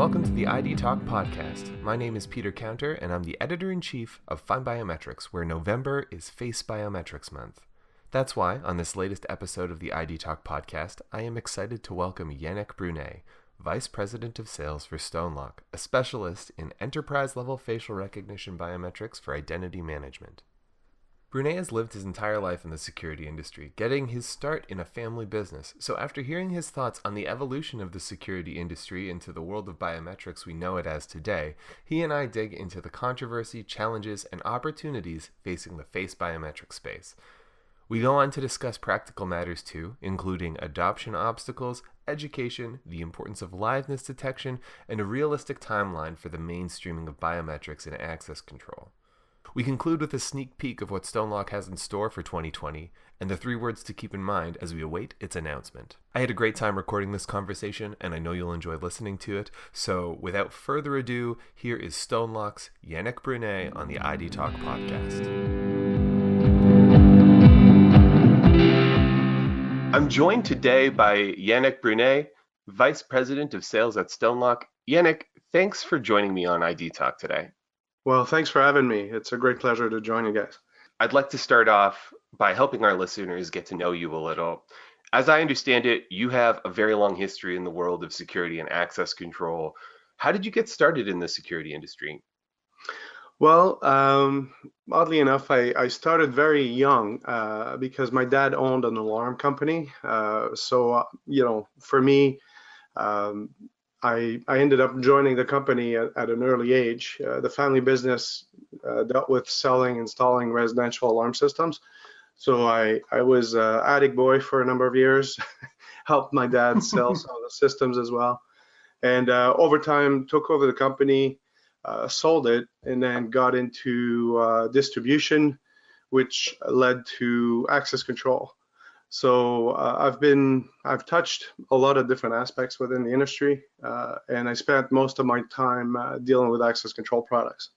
welcome to the ID Talk podcast. My name is Peter Counter, and I'm the editor-in-chief of FindBiometrics, where November is Face Biometrics Month. That's why, on this latest episode of the ID Talk podcast, I am excited to welcome Yanik Brunet, Vice President of Sales for StoneLock, a specialist in enterprise-level facial recognition biometrics for identity management. Brunet has lived his entire life in the security industry, getting his start in a family business. So after hearing his thoughts on the evolution of the security industry into the world of biometrics we know it as today, he and I dig into the controversy, challenges, and opportunities facing the face biometric space. We go on to discuss practical matters too, including adoption obstacles, education, the importance of liveness detection, and a realistic timeline for the mainstreaming of biometrics and access control. We conclude with a sneak peek of what StoneLock has in store for 2020, and the 3 words to keep in mind as we await its announcement. I had a great time recording this conversation, and I know you'll enjoy listening to it, so without further ado, here is StoneLock's Yanik Brunet on the ID Talk podcast. I'm joined today by Yanik Brunet, Vice President of Sales at StoneLock. Yanik, thanks for joining me on ID Talk today. Well, thanks for having me. It's a great pleasure to join you guys. I'd like to start off by helping our listeners get to know you a little. As I understand it, you have a very long history in the world of security and access control. How did you get started in the security industry? Well, oddly enough, I started very young because my dad owned an alarm company. For me, I ended up joining the company at an early age. The family business dealt with installing residential alarm systems. So I was an attic boy for a number of years, helped my dad sell some of the systems as well. And over time, took over the company, sold it, and then got into distribution, which led to access control. So I've touched a lot of different aspects within the industry, and I spent most of my time dealing with access control products.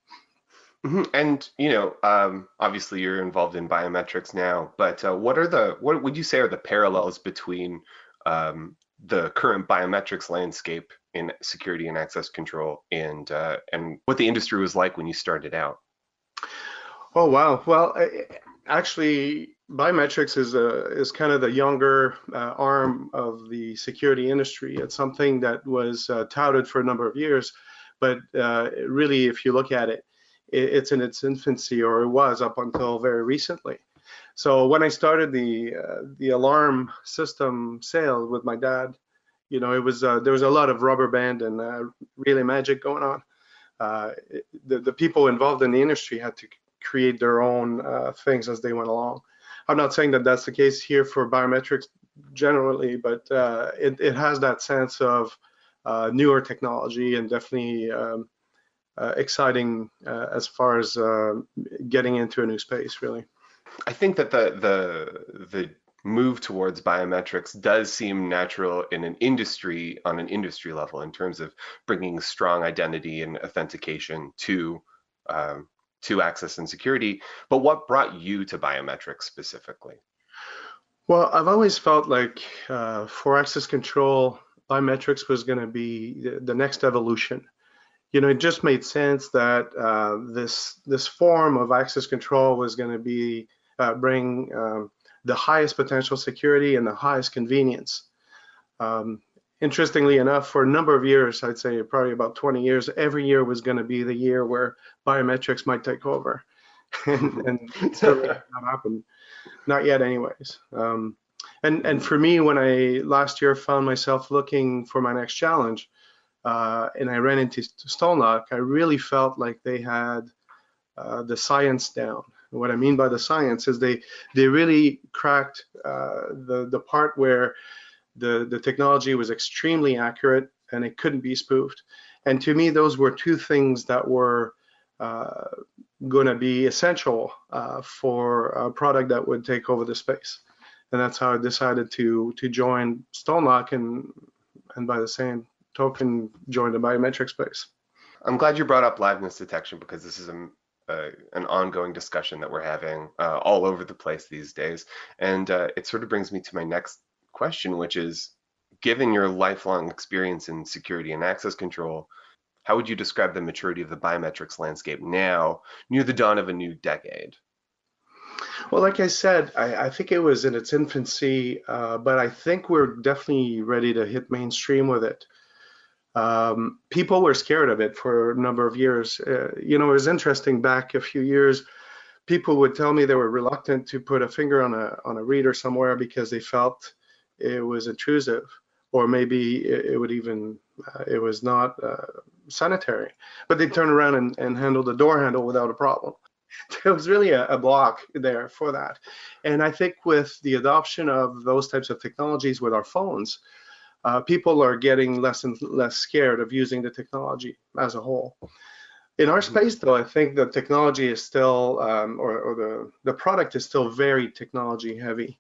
Mm-hmm. And obviously you're involved in biometrics now, but what would you say are the parallels between the current biometrics landscape in security and access control and what the industry was like when you started out? Oh wow! Well, actually, biometrics is kind of the younger arm of the security industry. It's something that was touted for a number of years, but really, if you look at it, it's in its infancy, or it was up until very recently. So when I started the alarm system sale with my dad, it was there was a lot of rubber band and relay magic going on. The people involved in the industry had to create their own things as they went along. I'm not saying that that's the case here for biometrics generally, but it has that sense of newer technology and definitely exciting as far as getting into a new space, really. I think that the move towards biometrics does seem natural in an industry on an industry level in terms of bringing strong identity and authentication to access and security. But what brought you to biometrics specifically? Well, I've always felt like for access control, biometrics was going to be the next evolution. It just made sense that this form of access control was going to be bring the highest potential security and the highest convenience. Interestingly enough, for a number of years, I'd say probably about 20 years, every year was going to be the year where biometrics might take over. and so that happened. Not yet anyways. And for me, when I last year found myself looking for my next challenge, and I ran into StoneLock, I really felt like they had the science down. And what I mean by the science is they really cracked the part where the technology was extremely accurate and it couldn't be spoofed. And to me, those were 2 things that were going to be essential for a product that would take over the space. And that's how I decided to join StoneLock and by the same token, join the biometric space. I'm glad you brought up liveness detection because this is an ongoing discussion that we're having all over the place these days. And it sort of brings me to my next question, which is given your lifelong experience in security and access control, how would you describe the maturity of the biometrics landscape now, near the dawn of a new decade? Well, like I said, I think it was in its infancy, but I think we're definitely ready to hit mainstream with it. People were scared of it for a number of years. It was interesting back a few years. People would tell me they were reluctant to put a finger on a reader somewhere because they felt it was intrusive, or maybe it would even it was not sanitary. But they'd turn around and handle the door handle without a problem. There was really a block there for that. And I think with the adoption of those types of technologies with our phones, people are getting less and less scared of using the technology as a whole. In our space, though, I think the technology is still, or the product is still very technology heavy.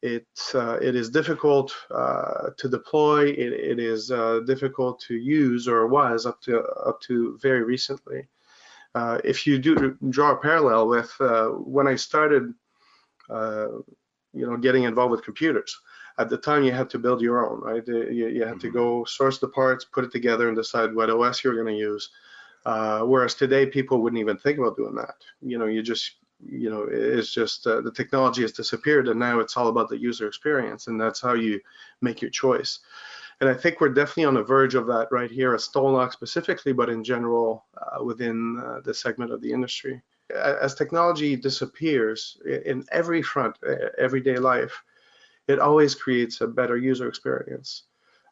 It is difficult to deploy. It is difficult to use, or was up to very recently. If you do draw a parallel with when I started, getting involved with computers, at the time you had to build your own, right? You had to go source the parts, put it together, and decide what OS you're going to use. Whereas today, people wouldn't even think about doing that. It's just the technology has disappeared, and now it's all about the user experience, and that's how you make your choice. And I think we're definitely on the verge of that right here at StoneLock specifically, but in general within the segment of the industry. As technology disappears in every front, everyday life, it always creates a better user experience.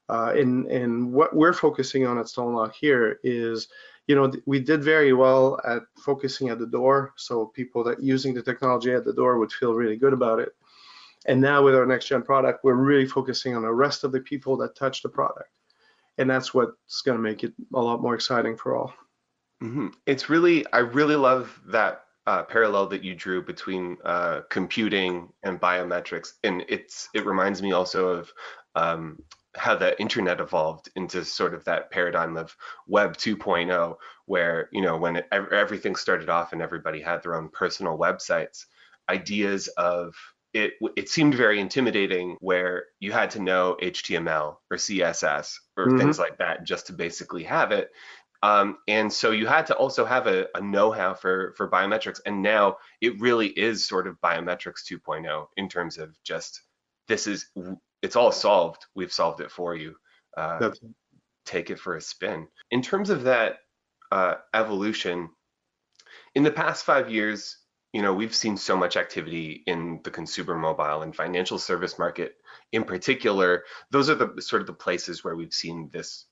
And what we're focusing on at StoneLock here is, we did very well at focusing at the door, so people that using the technology at the door would feel really good about it. And now with our next gen product, we're really focusing on the rest of the people that touch the product. And that's what's going to make it a lot more exciting for all. Mm-hmm. I really love that parallel that you drew between computing and biometrics. And it reminds me also of how the internet evolved into sort of that paradigm of Web 2.0, where, when everything started off and everybody had their own personal websites, ideas of it seemed very intimidating, where you had to know HTML or CSS or things like that just to basically have it. And so you had to also have a know-how for biometrics. And now it really is sort of biometrics 2.0 in terms of just, it's all solved. We've solved it for you. Take it for a spin. In terms of that evolution, in the past 5 years, we've seen so much activity in the consumer mobile and financial service market in particular. Those are the sort of the places where we've seen this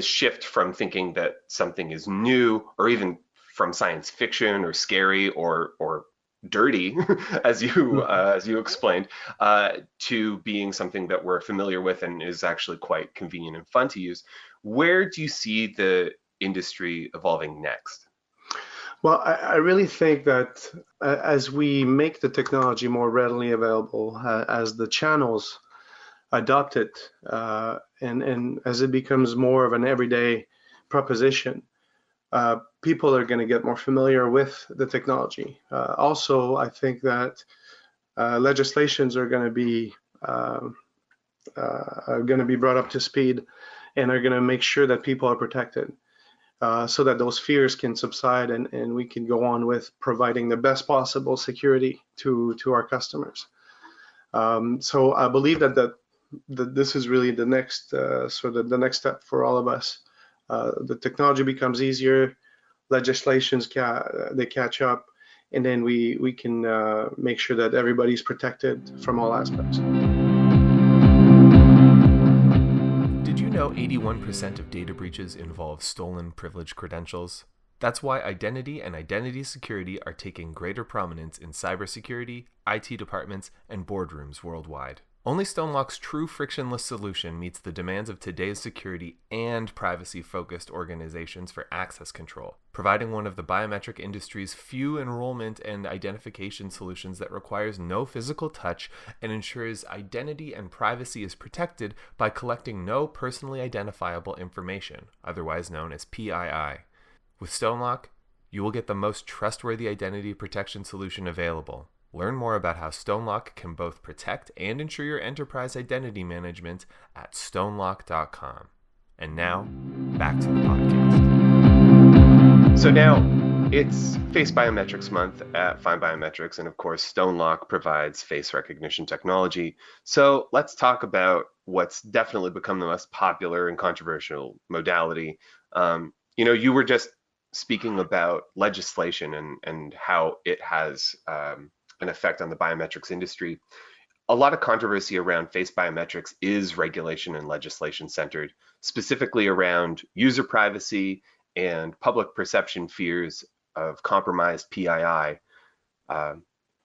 shift from thinking that something is new, or even from science fiction or scary or dirty, as you explained, to being something that we're familiar with and is actually quite convenient and fun to use. Where do you see the industry evolving next? Well, I really think that as we make the technology more readily available, as the channels adopt it, and as it becomes more of an everyday proposition, people are going to get more familiar with the technology. Also, I think that legislations are going to be brought up to speed, and are going to make sure that people are protected. So that those fears can subside, and we can go on with providing the best possible security to our customers. So I believe that this is really the next the next step for all of us. The technology becomes easier, legislations they catch up, and then we can make sure that everybody's protected from all aspects. Did you know 81% of data breaches involve stolen privileged credentials? That's why identity and identity security are taking greater prominence in cybersecurity, IT departments, and boardrooms worldwide. Only StoneLock's true frictionless solution meets the demands of today's security and privacy-focused organizations for access control, providing one of the biometric industry's few enrollment and identification solutions that requires no physical touch and ensures identity and privacy is protected by collecting no personally identifiable information, otherwise known as PII. With StoneLock, you will get the most trustworthy identity protection solution available, Learn more about how StoneLock can both protect and ensure your enterprise identity management at StoneLock.com. And now, back to the podcast. So now, it's Face Biometrics Month at FindBiometrics, and of course, StoneLock provides face recognition technology. So let's talk about what's definitely become the most popular and controversial modality. You were just speaking about legislation and how it has an effect on the biometrics industry. A lot of controversy around face biometrics is regulation and legislation centered, specifically around user privacy and public perception fears of compromised PII.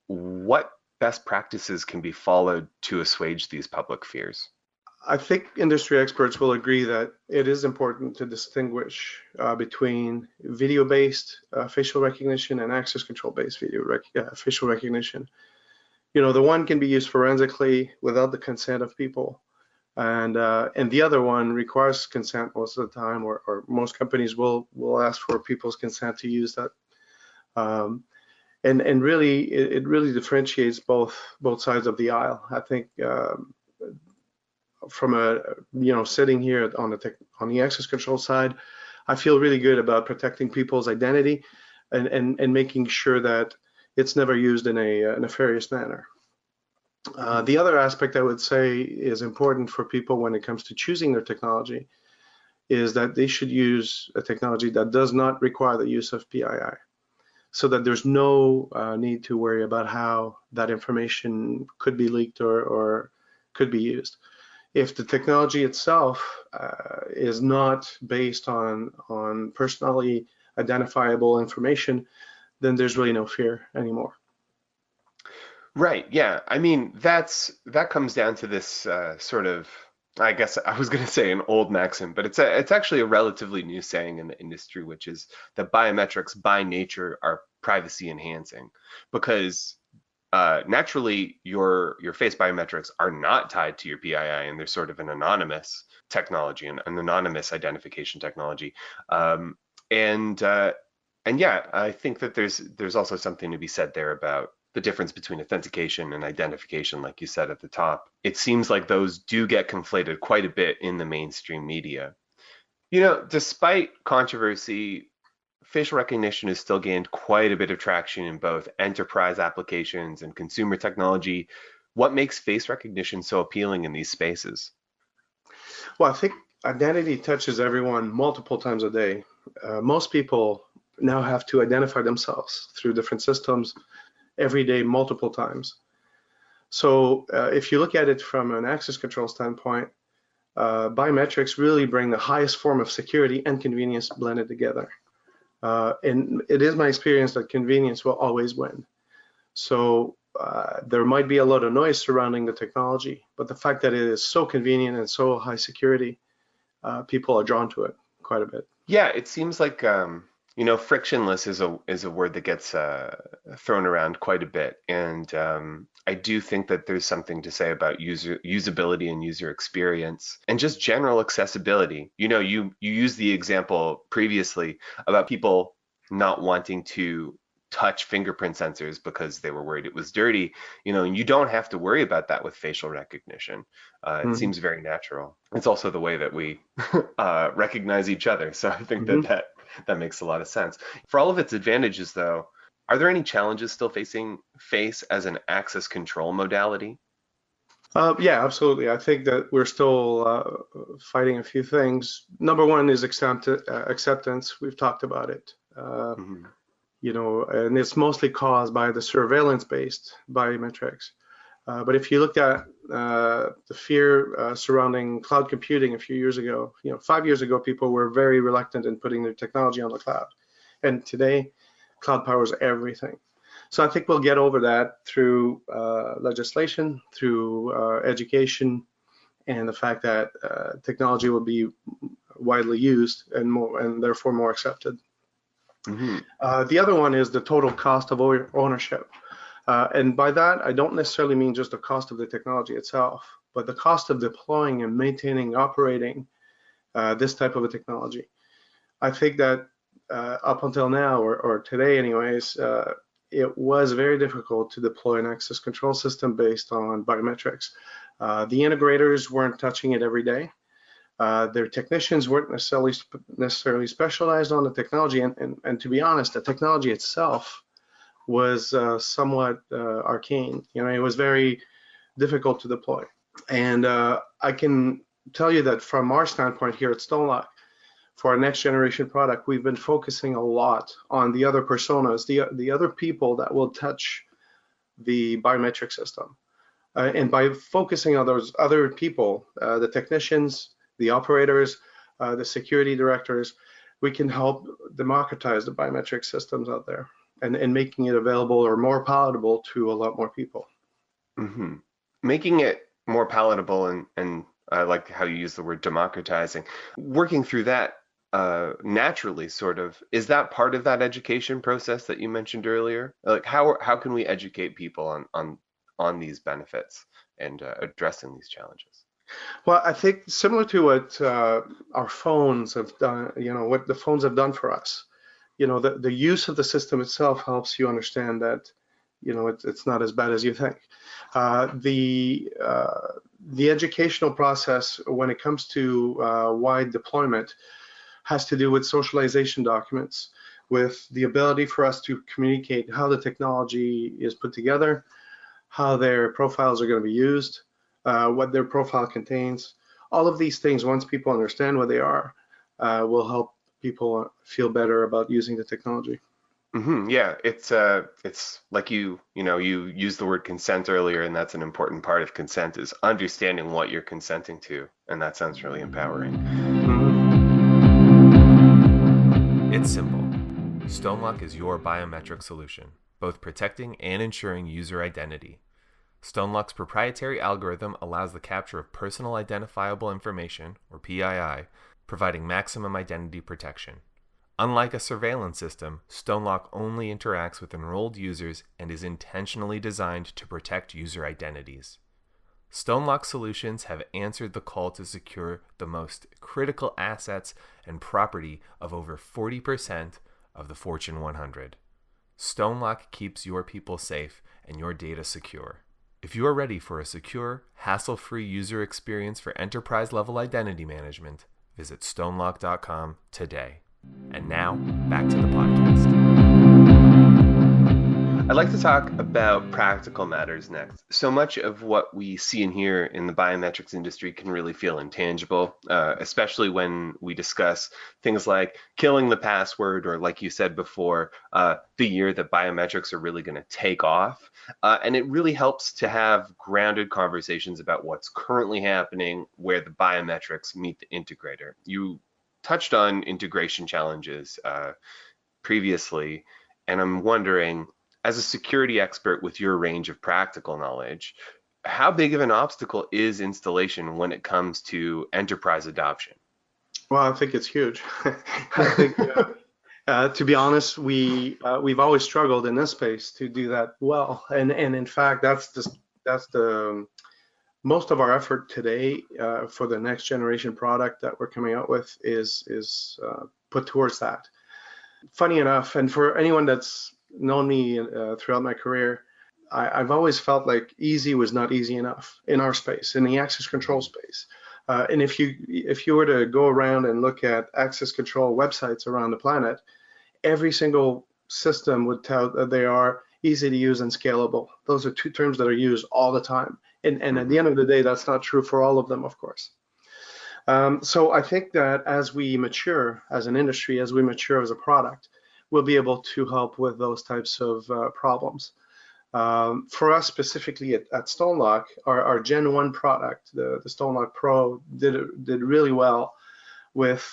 What best practices can be followed to assuage these public fears? I think industry experts will agree that it is important to distinguish between video-based facial recognition and access control-based facial recognition. The one can be used forensically without the consent of people, and the other one requires consent most of the time, or most companies will ask for people's consent to use that. And really, it really differentiates both sides of the aisle. I think. From sitting here on the access control side, I feel really good about protecting people's identity and making sure that it's never used in a nefarious manner. The other aspect I would say is important for people when it comes to choosing their technology is that they should use a technology that does not require the use of PII, so that there's no need to worry about how that information could be leaked or could be used. If the technology itself is not based on personally identifiable information, then there's really no fear anymore. Right. Yeah. I mean, that comes down to this sort of, I guess I was going to say an old maxim, but it's actually a relatively new saying in the industry, which is that biometrics by nature are privacy enhancing, because naturally, your face biometrics are not tied to your PII, and they're sort of an anonymous technology, an anonymous identification technology. And yeah, I think that there's also something to be said there about the difference between authentication and identification, like you said at the top. It seems like those do get conflated quite a bit in the mainstream media. Despite controversy, facial recognition has still gained quite a bit of traction in both enterprise applications and consumer technology. What makes face recognition so appealing in these spaces? Well, I think identity touches everyone multiple times a day. Most people now have to identify themselves through different systems every day, multiple times. So if you look at it from an access control standpoint, biometrics really bring the highest form of security and convenience blended together. And it is my experience that convenience will always win. So there might be a lot of noise surrounding the technology, but the fact that it is so convenient and so high security, people are drawn to it quite a bit. Yeah, it seems like frictionless is a word that gets thrown around quite a bit, and I do think that there's something to say about usability and user experience and just general accessibility. You used the example previously about people not wanting to touch fingerprint sensors because they were worried it was dirty, and you don't have to worry about that with facial recognition. It seems very natural. It's also the way that we recognize each other. So I think that makes a lot of sense. For all of its advantages, though, are there any challenges still facing face as an access control modality? Yeah, absolutely. I think that we're still fighting a few things. Number one is acceptance. We've talked about it. And it's mostly caused by the surveillance-based biometrics. But if you look at the fear surrounding cloud computing a few years ago, 5 years ago, people were very reluctant in putting their technology on the cloud. And today, cloud powers everything. So I think we'll get over that through legislation, through education, and the fact that technology will be widely used and therefore more accepted. The other one is the total cost of ownership. And by that, I don't necessarily mean just the cost of the technology itself, but the cost of deploying and maintaining, operating this type of a technology. I think that up until now, or today anyways, it was very difficult to deploy an access control system based on biometrics. The integrators weren't touching it every day. Their technicians weren't necessarily specialized on the technology, and to be honest, the technology itself was somewhat arcane. It was very difficult to deploy. And I can tell you that from our standpoint here at StoneLock, for our next generation product, we've been focusing a lot on the other personas, the other people that will touch the biometric system. And by focusing on those other people, the technicians, the operators, the security directors, we can help democratize the biometric systems out there and making it available or more palatable to a lot more people. Mm-hmm. Making it more palatable, and I like how you use the word democratizing. Working through that naturally, sort of, is that part of that education process that you mentioned earlier? Like how can we educate people on these benefits and addressing these challenges? Well, I think similar to what our phones have done, what the phones have done for us. The use of the system itself helps you understand that, it's not as bad as you think. The educational process when it comes to wide deployment has to do with socialization documents, with the ability for us to communicate how the technology is put together, how their profiles are going to be used, what their profile contains. All of these things, once people understand what they are, will help people feel better about using the technology. Mm-hmm. Yeah, it's like you used the word consent earlier, and that's an important part of consent is understanding what you're consenting to, and that sounds really empowering. It's simple. StoneLock is your biometric solution, both protecting and ensuring user identity. StoneLock's proprietary algorithm allows the capture of personal identifiable information, or PII, providing maximum identity protection. Unlike a surveillance system, StoneLock only interacts with enrolled users and is intentionally designed to protect user identities. StoneLock solutions have answered the call to secure the most critical assets and property of over 40% of the Fortune 100. StoneLock keeps your people safe and your data secure. If you are ready for a secure, hassle-free user experience for enterprise-level identity management, visit StoneLock.com today. And now, back to the podcast. I'd like to talk about practical matters next. So much of what we see and hear in the biometrics industry can really feel intangible, especially when we discuss things like killing the password, or like you said before, the year that biometrics are really going to take off. And it really helps to have grounded conversations about what's currently happening, where the biometrics meet the integrator. You touched on integration challenges previously, and I'm wondering, as a security expert with your range of practical knowledge, how big of an obstacle is installation when it comes to enterprise adoption? Well, I think it's huge. I think, to be honest, we've always struggled in this space to do that well, and in fact, that's the most of our effort today for the next generation product that we're coming out with is put towards that. Funny enough, and for anyone that's known me throughout my career, I've always felt like easy was not easy enough in our space, in the access control space. And if you were to go around and look at access control websites around the planet, every single system would tell that they are easy to use and scalable. Those are two terms that are used all the time. And at the end of the day, that's not true for all of them, of course. So I think that as we mature as an industry, as we mature as a product, we'll be able to help with those types of problems. For us specifically at StoneLock, our Gen 1 product, the StoneLock Pro, did really well with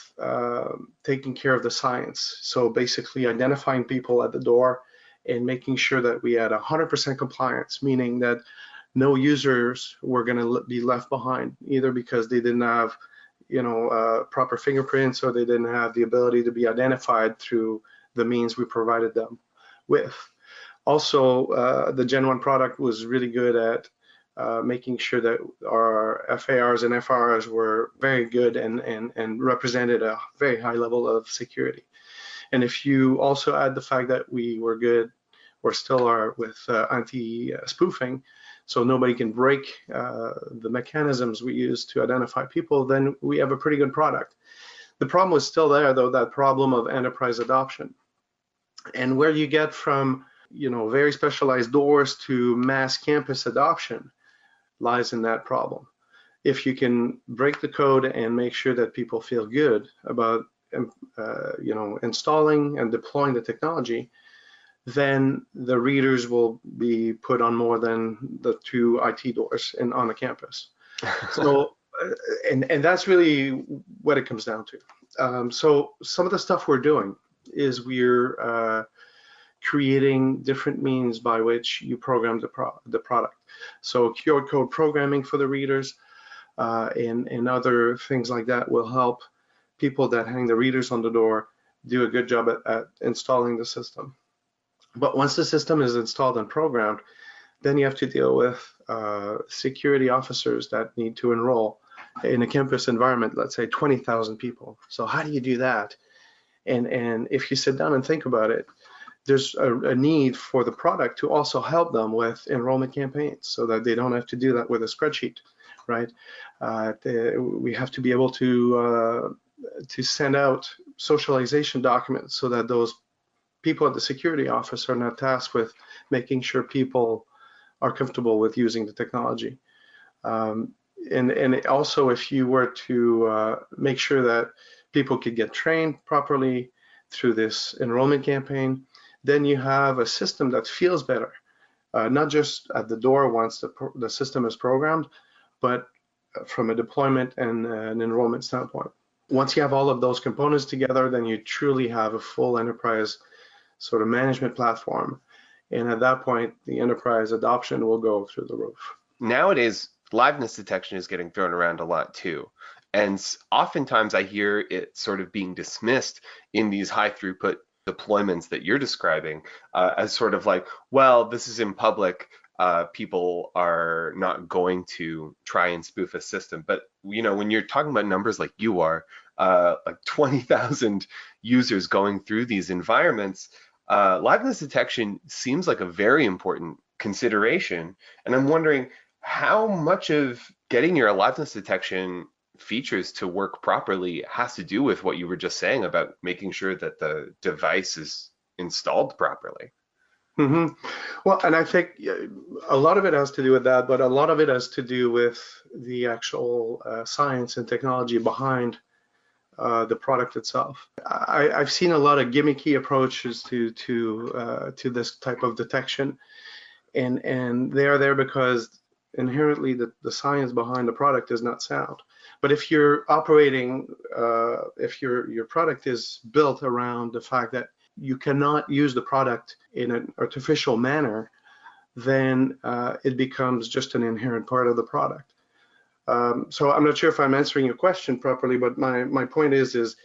taking care of the science. So basically identifying people at the door and making sure that we had 100% compliance, meaning that no users were going to be left behind, either because they didn't have proper fingerprints, or they didn't have the ability to be identified through the means we provided them with. Also, the Gen 1 product was really good at making sure that our FARs and FRs were very good and represented a very high level of security. And if you also add the fact that we were good or still are with anti-spoofing, so nobody can break the mechanisms we use to identify people, then we have a pretty good product. The problem was still there, though, that problem of enterprise adoption. And where you get from, very specialized doors to mass campus adoption lies in that problem. If you can break the code and make sure that people feel good about, installing and deploying the technology, then the readers will be put on more than the 2 IT doors on a campus. So, and that's really what it comes down to. So some of the stuff we're doing is we're creating different means by which you program the product. So QR code programming for the readers and other things like that will help people that hang the readers on the door do a good job at installing the system. But once the system is installed and programmed, then you have to deal with security officers that need to enroll in a campus environment, let's say 20,000 people. So how do you do that? And if you sit down and think about it, there's a need for the product to also help them with enrollment campaigns so that they don't have to do that with a spreadsheet, right? We have to be able to send out socialization documents so that those people at the security office are not tasked with making sure people are comfortable with using the technology. And also, if you were to make sure that people could get trained properly through this enrollment campaign, then you have a system that feels better, not just at the door once the system is programmed, but from a deployment and an enrollment standpoint. Once you have all of those components together, then you truly have a full enterprise sort of management platform. And at that point, the enterprise adoption will go through the roof. Nowadays, liveness detection is getting thrown around a lot too. And oftentimes I hear it sort of being dismissed in these high throughput deployments that you're describing as sort of like, well, this is in public. People are not going to try and spoof a system. But, when you're talking about numbers like you are, like 20,000 users going through these environments, liveness detection seems like a very important consideration. And I'm wondering how much of getting your liveness detection features to work properly has to do with what you were just saying about making sure that the device is installed properly. Mm-hmm. Well, and I think a lot of it has to do with that, but a lot of it has to do with the actual science and technology behind the product itself. I've seen a lot of gimmicky approaches to this type of detection, and they are there because inherently the science behind the product is not sound. But if you're operating, if your product is built around the fact that you cannot use the product in an artificial manner, then it becomes just an inherent part of the product. So I'm not sure if I'm answering your question properly, but my point is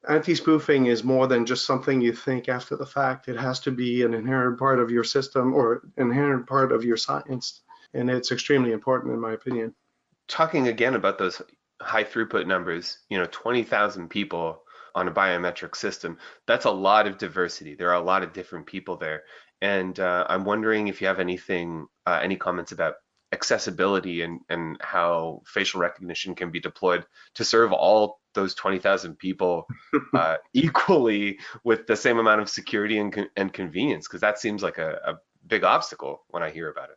anti-spoofing is more than just something you think after the fact. It has to be an inherent part of your system or inherent part of your science, and it's extremely important in my opinion. Talking again about those high throughput numbers, 20,000 people on a biometric system, that's a lot of diversity. There are a lot of different people there. And I'm wondering if you have any comments about accessibility and how facial recognition can be deployed to serve all those 20,000 people equally with the same amount of security and convenience, because that seems like a big obstacle when I hear about it.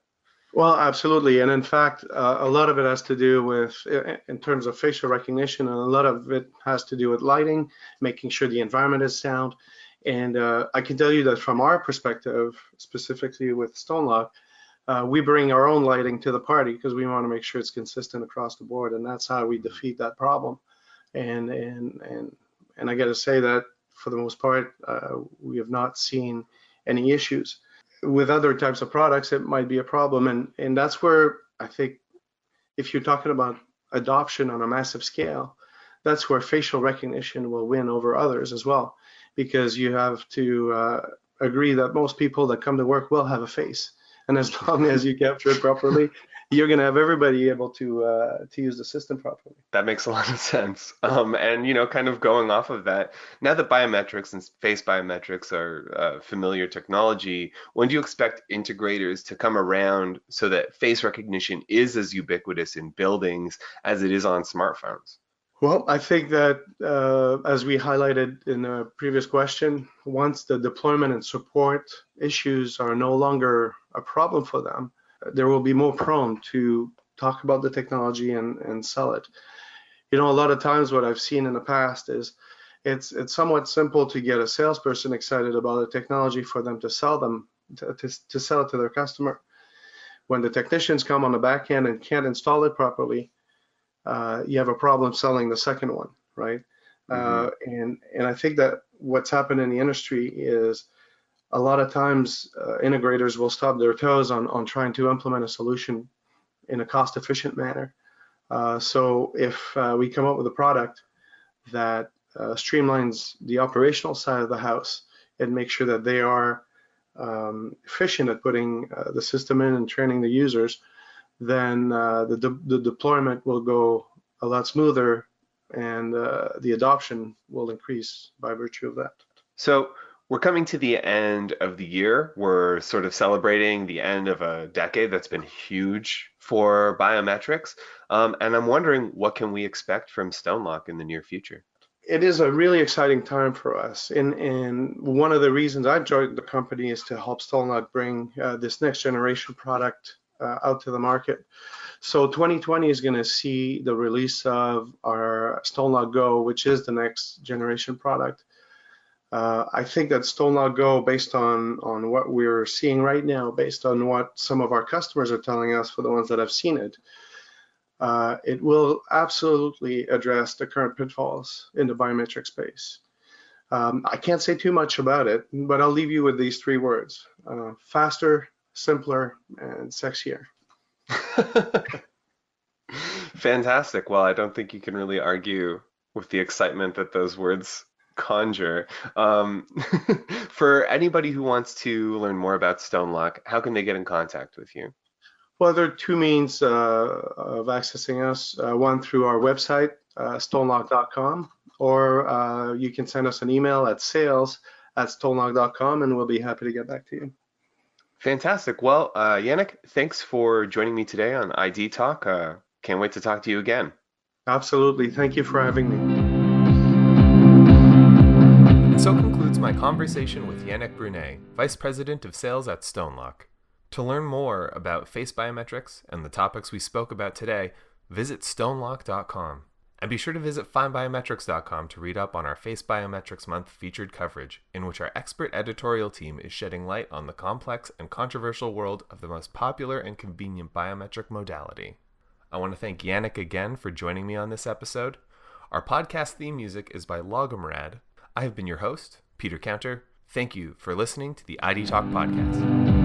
Well, absolutely. And in fact, a lot of it has to do with, in terms of facial recognition, and a lot of it has to do with lighting, making sure the environment is sound. And I can tell you that from our perspective, specifically with StoneLock, we bring our own lighting to the party because we want to make sure it's consistent across the board. And that's how we defeat that problem. And I got to say that for the most part, we have not seen any issues. With other types of products, it might be a problem. And that's where I think if you're talking about adoption on a massive scale, that's where facial recognition will win over others as well, because you have to agree that most people that come to work will have a face. And as long as you capture it properly, you're going to have everybody able to use the system properly. That makes a lot of sense. And kind of going off of that, now that biometrics and face biometrics are familiar technology, when do you expect integrators to come around so that face recognition is as ubiquitous in buildings as it is on smartphones? Well, I think that as we highlighted in the previous question, once the deployment and support issues are no longer a problem for them, there will be more prone to talk about the technology and sell it. A lot of times what I've seen in the past is it's somewhat simple to get a salesperson excited about a technology for them to sell to sell it to their customer. When the technicians come on the back end and can't install it properly, you have a problem selling the second one, right? And I think that what's happened in the industry is a lot of times integrators will stop their toes on trying to implement a solution in a cost-efficient manner. So if we come up with a product that streamlines the operational side of the house and make sure that they are efficient at putting the system in and training the users, then the deployment will go a lot smoother and the adoption will increase by virtue of that. So we're coming to the end of the year. We're sort of celebrating the end of a decade that's been huge for biometrics. And I'm wondering, what can we expect from StoneLock in the near future? It is a really exciting time for us. And one of the reasons I joined the company is to help StoneLock bring this next generation product out to the market. So 2020 is going to see the release of our StoneLock Go, which is the next generation product. I think that StoneLock Go, based on what we're seeing right now, based on what some of our customers are telling us, for the ones that have seen it, it will absolutely address the current pitfalls in the biometric space. I can't say too much about it, but I'll leave you with these three words: faster, simpler, and sexier. Fantastic. Well, I don't think you can really argue with the excitement that those words conjure. For anybody who wants to learn more about StoneLock, how can they get in contact with you? Well, there are two means of accessing us. One through our website, StoneLock.com, or you can send us an email at sales@stonelock.com, and we'll be happy to get back to you. Fantastic. Well, Yanik, thanks for joining me today on ID Talk. Can't wait to talk to you again. Absolutely. Thank you for having me. And so concludes my conversation with Yanik Brunet, Vice President of Sales at StoneLock. To learn more about face biometrics and the topics we spoke about today, visit StoneLock.com. And be sure to visit FindBiometrics.com to read up on our Face Biometrics Month featured coverage, in which our expert editorial team is shedding light on the complex and controversial world of the most popular and convenient biometric modality. I want to thank Yanik again for joining me on this episode. Our podcast theme music is by Logomrad. I have been your host, Peter Counter. Thank you for listening to the ID Talk podcast.